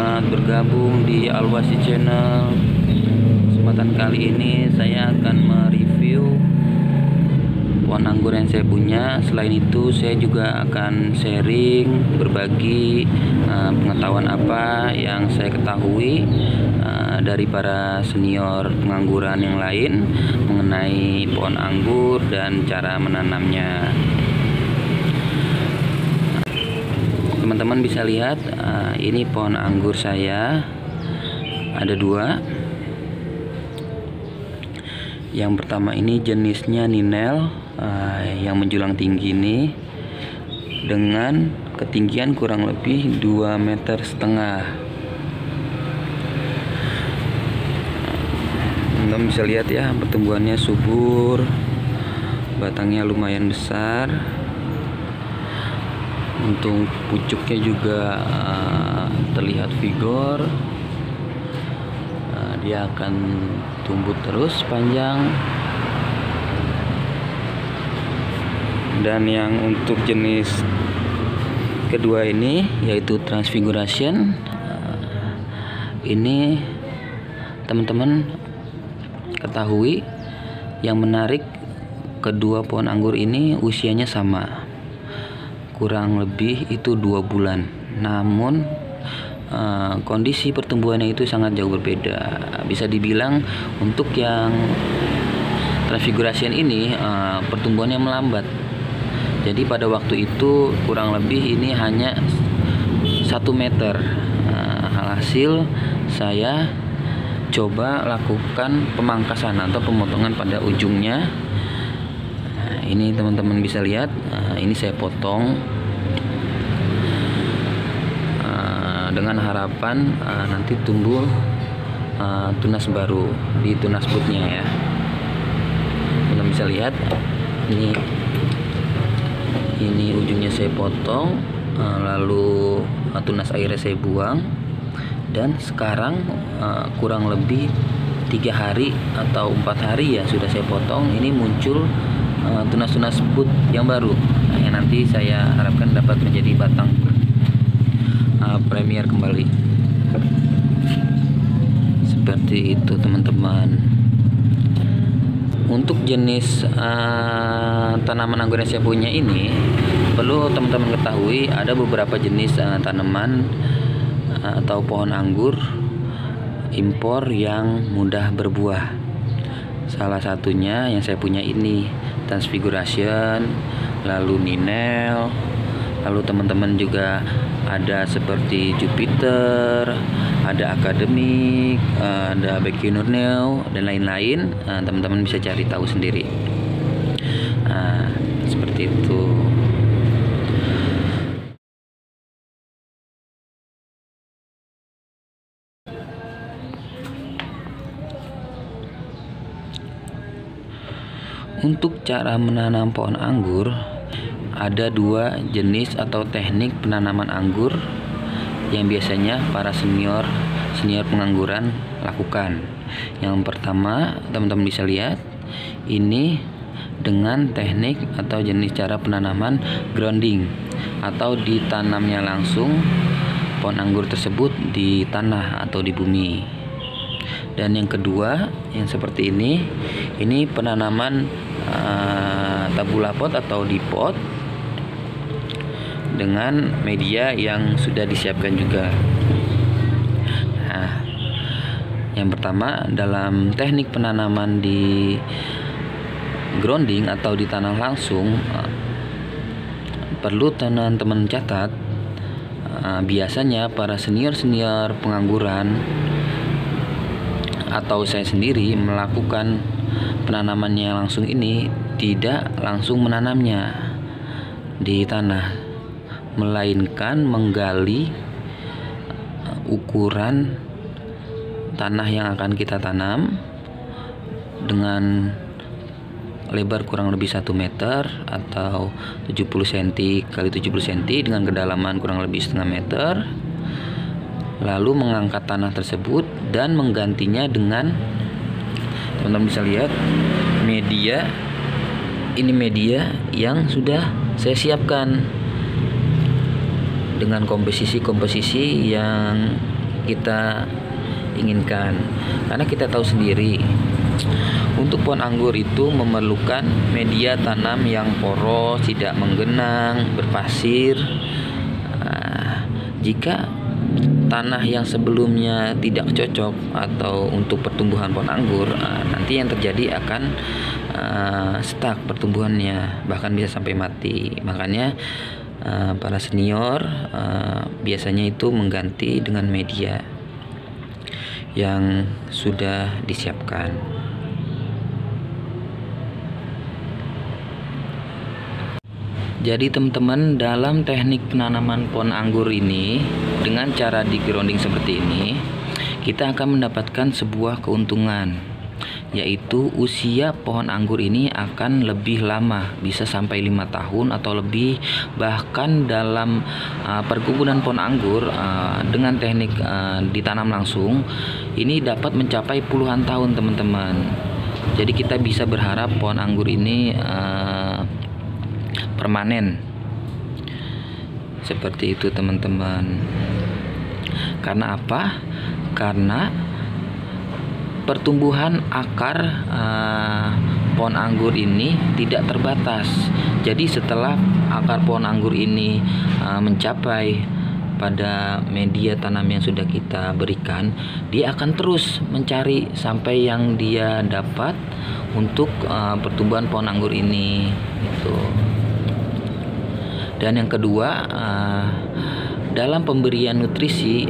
selamat bergabung di Alwasi Channel. Kesempatan kali ini saya akan mereview pohon anggur yang saya punya. Selain itu saya juga akan sharing, berbagi pengetahuan apa yang saya ketahui dari para senior pengangguran yang lain mengenai pohon anggur dan cara menanamnya. Teman-teman bisa lihat, ini pohon anggur saya ada dua. Yang pertama ini jenisnya Ninel, yang menjulang tinggi ini dengan ketinggian kurang lebih 2,5 meter. Teman-teman bisa lihat ya, pertumbuhannya subur, batangnya lumayan besar. Untuk pucuknya juga terlihat vigor. Dia akan tumbuh terus panjang. Dan yang untuk jenis kedua ini yaitu Transfiguration, ini teman-teman ketahui, yang menarik kedua pohon anggur ini usianya sama, kurang lebih itu 2 bulan. Namun kondisi pertumbuhannya itu sangat jauh berbeda. Bisa dibilang untuk yang Transfiguration ini pertumbuhannya melambat. Jadi pada waktu itu kurang lebih ini hanya 1 meter. Alhasil saya coba lakukan pemangkasan atau pemotongan pada ujungnya. Ini teman-teman bisa lihat, ini saya potong dengan harapan nanti tumbuh tunas baru di tunas bootnya ya. Teman-teman bisa lihat, ini ujungnya saya potong, lalu tunas airnya saya buang, dan sekarang kurang lebih 3 hari atau 4 hari ya sudah saya potong. Ini muncul tunas-tunas boot yang baru, yang nanti saya harapkan dapat menjadi batang premier kembali. Seperti itu teman-teman. Untuk jenis tanaman anggur yang saya punya ini, perlu teman-teman ketahui ada beberapa jenis tanaman atau pohon anggur impor yang mudah berbuah. Salah satunya yang saya punya ini Transfiguration, lalu Ninel, lalu teman-teman juga ada seperti Jupiter, ada Akademik, ada Bekinurneo, dan lain-lain. Teman-teman bisa cari tahu sendiri. Seperti itu. Untuk cara menanam pohon anggur, ada 2 jenis atau teknik penanaman anggur yang biasanya para senior pengangguran lakukan. Yang pertama, teman-teman bisa lihat, ini dengan teknik atau jenis cara penanaman grounding, atau ditanamnya langsung pohon anggur tersebut di tanah atau di bumi. Dan yang kedua, yang seperti ini penanaman tabula pot atau di pot dengan media yang sudah disiapkan juga. Nah, yang pertama, dalam teknik penanaman di grounding atau di tanah langsung, perlu teman-teman catat, biasanya para senior pengangguran atau saya sendiri melakukan penanamannya langsung ini tidak langsung menanamnya di tanah, melainkan menggali ukuran tanah yang akan kita tanam dengan lebar kurang lebih 1 meter atau 70 cm x 70 cm dengan kedalaman kurang lebih setengah meter. Lalu mengangkat tanah tersebut dan menggantinya dengan, teman-teman bisa lihat, media. Ini media yang sudah saya siapkan dengan komposisi yang kita inginkan. Karena kita tahu sendiri, untuk pohon anggur itu memerlukan media tanam yang poros, tidak menggenang, berpasir. Jika tanah yang sebelumnya tidak cocok atau untuk pertumbuhan pohon anggur, nanti yang terjadi akan stuck pertumbuhannya, bahkan bisa sampai mati. Makanya para senior biasanya itu mengganti dengan media yang sudah disiapkan. Jadi teman-teman, dalam teknik penanaman pohon anggur ini, dengan cara di grounding seperti ini, kita akan mendapatkan sebuah keuntungan, yaitu usia pohon anggur ini akan lebih lama, bisa sampai 5 tahun atau lebih. Bahkan dalam perkebunan pohon anggur dengan teknik ditanam langsung, ini dapat mencapai puluhan tahun teman-teman. Jadi kita bisa berharap pohon anggur ini permanen seperti itu teman-teman. Karena apa? Karena pertumbuhan akar pohon anggur ini tidak terbatas. Jadi setelah akar pohon anggur ini mencapai pada media tanam yang sudah kita berikan, dia akan terus mencari sampai yang dia dapat untuk pertumbuhan pohon anggur ini gitu. Dan yang kedua, dalam pemberian nutrisi,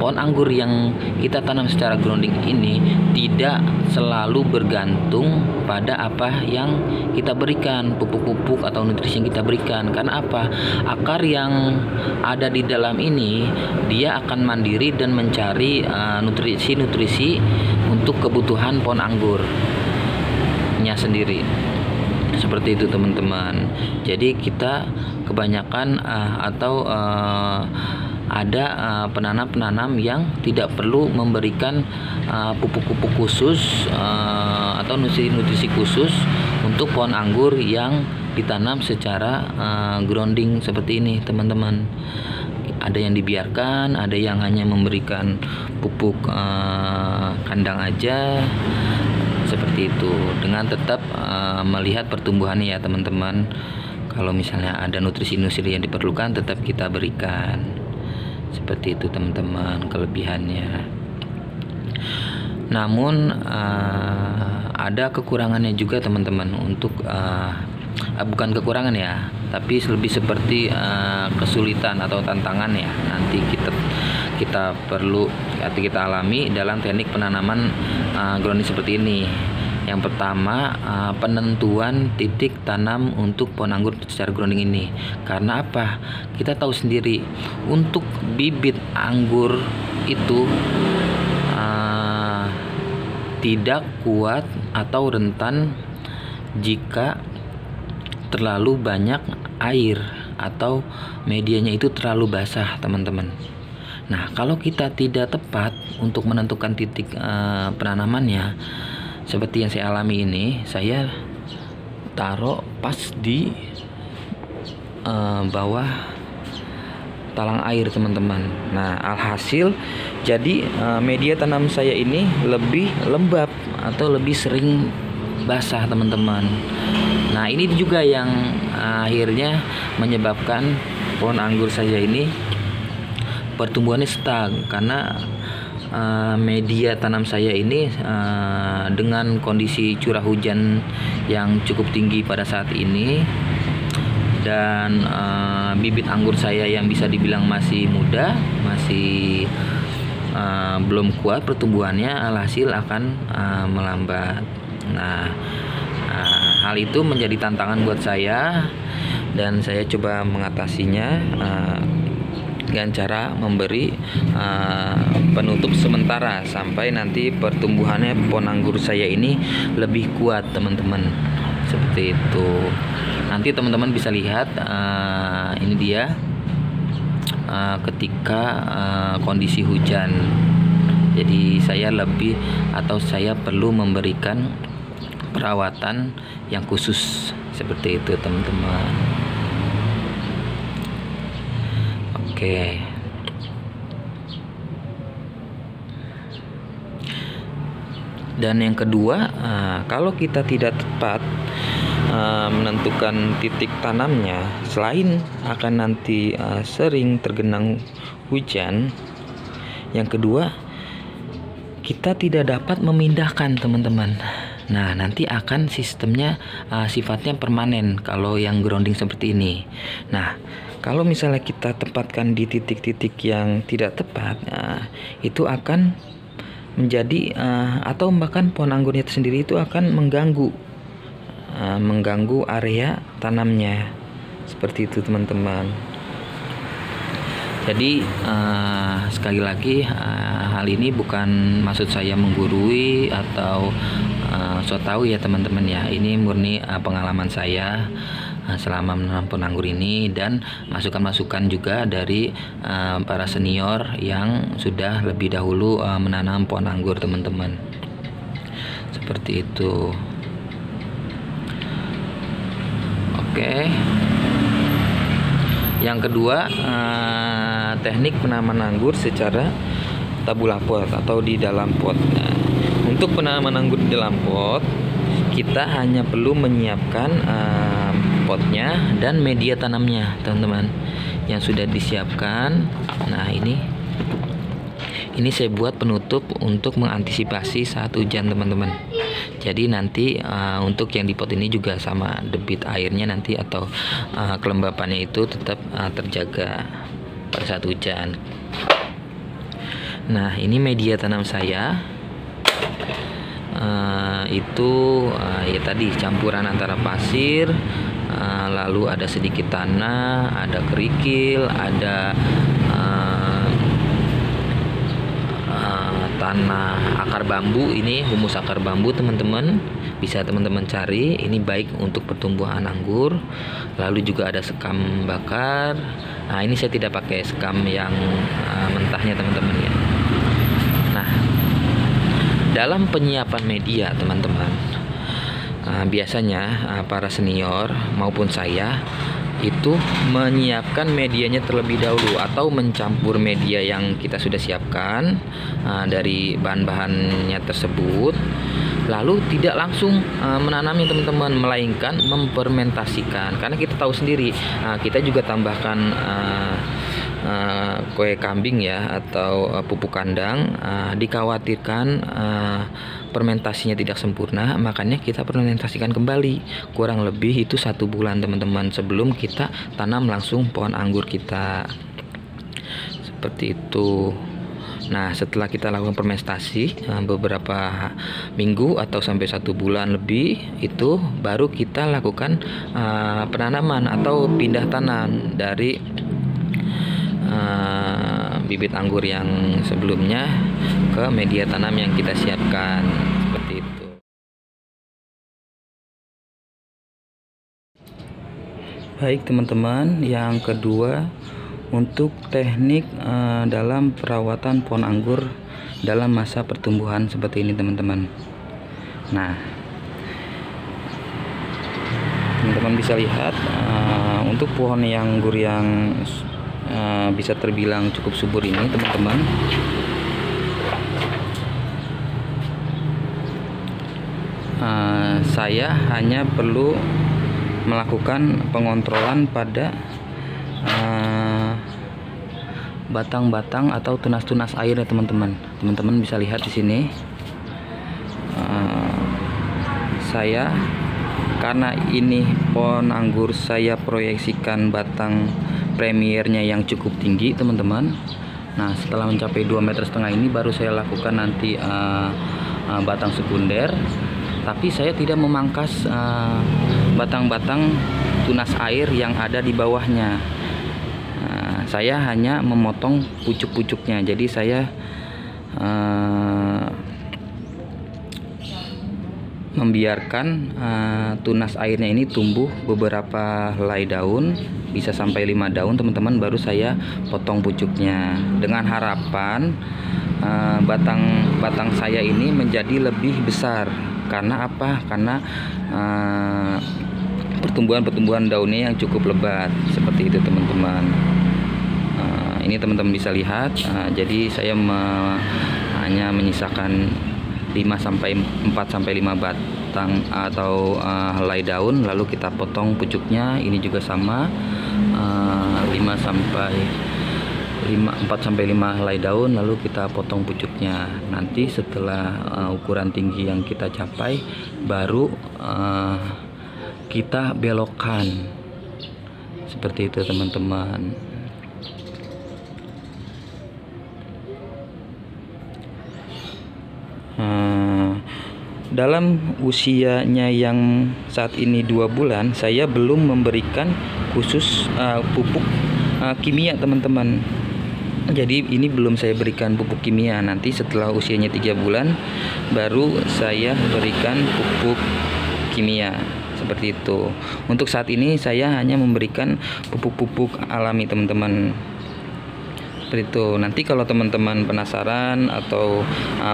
pohon anggur yang kita tanam secara grounding ini tidak selalu bergantung pada apa yang kita berikan, pupuk-pupuk atau nutrisi yang kita berikan. Karena apa? Akar yang ada di dalam ini, dia akan mandiri dan mencari nutrisi-nutrisi untuk kebutuhan pohon anggurnya sendiri. Seperti itu teman-teman. Jadi kita kebanyakan ada penanam-penanam yang tidak perlu memberikan pupuk-pupuk khusus atau nutrisi khusus untuk pohon anggur yang ditanam secara grounding seperti ini teman-teman. Ada yang dibiarkan, ada yang hanya memberikan pupuk kandang aja, seperti itu, dengan tetap melihat pertumbuhannya ya teman-teman. Kalau misalnya ada nutrisi-nutrisi yang diperlukan, tetap kita berikan. Seperti itu teman-teman kelebihannya. Namun ada kekurangannya juga teman-teman. Untuk bukan kekurangan ya, tapi lebih seperti kesulitan atau tantangan ya. Nanti kita perlu kita alami dalam teknik penanaman grounding seperti ini. Yang pertama, penentuan titik tanam untuk pohon anggur secara grounding ini. Karena apa? Kita tahu sendiri, untuk bibit anggur itu tidak kuat atau rentan jika terlalu banyak air atau medianya itu terlalu basah teman-teman. Nah, kalau kita tidak tepat untuk menentukan titik penanamannya, seperti yang saya alami ini, saya taruh pas di bawah talang air teman-teman. Nah, alhasil jadi media tanam saya ini lebih lembab atau lebih sering basah teman-teman. Nah, ini juga yang akhirnya menyebabkan pohon anggur saya ini pertumbuhannya stuck, karena media tanam saya ini dengan kondisi curah hujan yang cukup tinggi pada saat ini, dan bibit anggur saya yang bisa dibilang masih muda, masih belum kuat pertumbuhannya, alhasil akan melambat. Nah, hal itu menjadi tantangan buat saya, dan saya coba mengatasinya dengan cara memberi penutup sementara sampai nanti pertumbuhannya pohon anggur saya ini lebih kuat teman-teman. Seperti itu. Nanti teman-teman bisa lihat ini dia ketika kondisi hujan. Jadi saya perlu memberikan perawatan yang khusus seperti itu teman-teman. Oke. Dan yang kedua, kalau kita tidak tepat menentukan titik tanamnya, selain akan nanti sering tergenang hujan, yang kedua kita tidak dapat memindahkan teman-teman. Nah, nanti akan sistemnya sifatnya permanen kalau yang grounding seperti ini. Nah, kalau misalnya kita tempatkan di titik-titik yang tidak tepat, itu akan menjadi atau bahkan pohon anggurnya sendiri itu akan mengganggu area tanamnya. Seperti itu teman-teman. Jadi sekali lagi, hal ini bukan maksud saya menggurui atau so tahu ya teman-teman ya. Ini murni pengalaman saya selama menanam pohon anggur ini, dan masukan-masukan juga dari para senior yang sudah lebih dahulu menanam pohon anggur teman-teman. Seperti itu. Oke. Yang kedua, teknik penanaman anggur secara tabula pot atau di dalam pot. Nah, untuk penanaman anggur di dalam pot, kita hanya perlu menyiapkan potnya dan media tanamnya teman-teman yang sudah disiapkan. Nah, ini saya buat penutup untuk mengantisipasi saat hujan teman-teman. Jadi nanti untuk yang di pot ini juga sama, debit airnya nanti atau kelembapannya itu tetap terjaga pada saat hujan. Nah, ini media tanam saya. Itu ya tadi campuran antara pasir, lalu ada sedikit tanah, ada kerikil, ada tanah akar bambu. Ini humus akar bambu teman-teman, bisa teman-teman cari. Ini baik untuk pertumbuhan anggur. Lalu juga ada sekam bakar. Nah, ini saya tidak pakai sekam yang mentahnya teman-teman ya. Nah, dalam penyiapan media teman-teman, biasanya para senior maupun saya itu menyiapkan medianya terlebih dahulu atau mencampur media yang kita sudah siapkan dari bahan-bahannya tersebut, lalu tidak langsung menanami teman-teman, melainkan memfermentasikan. Karena kita tahu sendiri, kita juga tambahkan kue kambing ya atau pupuk kandang, dikhawatirkan fermentasinya tidak sempurna, makanya kita fermentasikan kembali kurang lebih itu 1 bulan teman-teman sebelum kita tanam langsung pohon anggur kita. Seperti itu. Nah, setelah kita lakukan fermentasi beberapa minggu atau sampai 1 bulan lebih, itu baru kita lakukan penanaman atau pindah tanam dari bibit anggur yang sebelumnya ke media tanam yang kita siapkan. Seperti itu. Baik teman-teman, yang kedua untuk teknik dalam perawatan pohon anggur dalam masa pertumbuhan seperti ini teman-teman. Nah, teman-teman bisa lihat untuk pohon yang anggur yang bisa terbilang cukup subur ini teman-teman, saya hanya perlu melakukan pengontrolan pada batang-batang atau tunas-tunas air ya teman-teman. Teman-teman bisa lihat di sini, saya karena ini pohon anggur saya proyeksikan batang premiernya yang cukup tinggi teman-teman. Nah, setelah mencapai 2,5 meter ini baru saya lakukan nanti batang sekunder, tapi saya tidak memangkas batang-batang tunas air yang ada di bawahnya. Saya hanya memotong pucuk-pucuknya. Jadi saya membiarkan tunas airnya ini tumbuh beberapa helai daun, bisa sampai 5 daun teman-teman, baru saya potong pucuknya dengan harapan batang saya ini menjadi lebih besar. Karena apa? Karena pertumbuhan daunnya yang cukup lebat. Seperti itu teman-teman. Ini teman-teman bisa lihat. Jadi saya hanya menyisakan 4 sampai 5 batang atau helai daun, lalu kita potong pucuknya. Ini juga sama, 4 sampai 5 helai daun, lalu kita potong pucuknya. Nanti setelah ukuran tinggi yang kita capai, baru kita belokkan seperti itu teman-teman. Dalam usianya yang saat ini 2 bulan, saya belum memberikan khusus pupuk kimia teman-teman. Jadi ini belum saya berikan pupuk kimia. Nanti setelah usianya 3 bulan baru saya berikan pupuk kimia seperti itu. Untuk saat ini saya hanya memberikan pupuk-pupuk alami teman-teman. Seperti itu. Nanti kalau teman-teman penasaran atau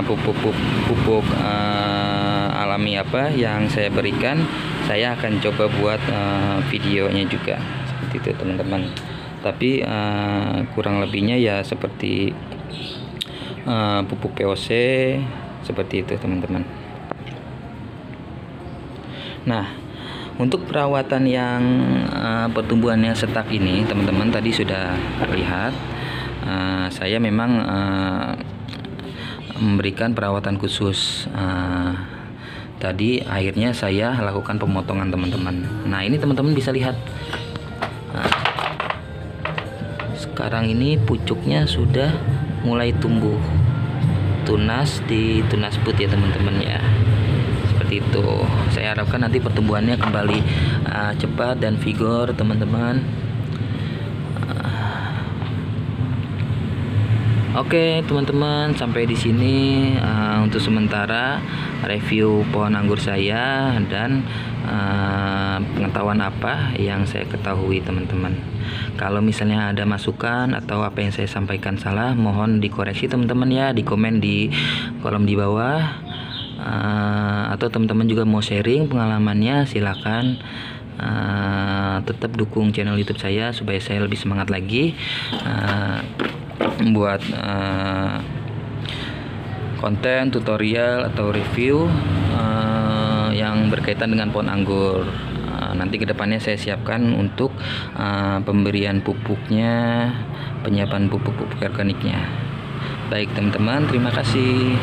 pupuk alami apa yang saya berikan, saya akan coba buat videonya juga seperti itu teman-teman. Tapi kurang lebihnya ya seperti pupuk POC seperti itu teman-teman. Nah, untuk perawatan yang pertumbuhannya setak ini teman-teman, tadi sudah terlihat. Saya memang memberikan perawatan khusus. Tadi akhirnya saya lakukan pemotongan teman-teman. Nah, ini teman-teman bisa lihat. Sekarang ini pucuknya sudah mulai tumbuh tunas di tunas put ya teman-teman ya. Seperti itu. Saya harapkan nanti pertumbuhannya kembali cepat dan vigor teman-teman. Oke teman-teman, sampai di sini untuk sementara review pohon anggur saya dan pengetahuan apa yang saya ketahui teman-teman. Kalau misalnya ada masukan atau apa yang saya sampaikan salah, mohon dikoreksi teman-teman ya, di komen di kolom di bawah. Atau teman-teman juga mau sharing pengalamannya, silakan. Tetap dukung channel YouTube saya supaya saya lebih semangat lagi membuat konten tutorial atau review yang berkaitan dengan pohon anggur. Nanti kedepannya saya siapkan untuk pemberian pupuknya, penyiapan pupuk-pupuk organiknya. Baik teman-teman, terima kasih.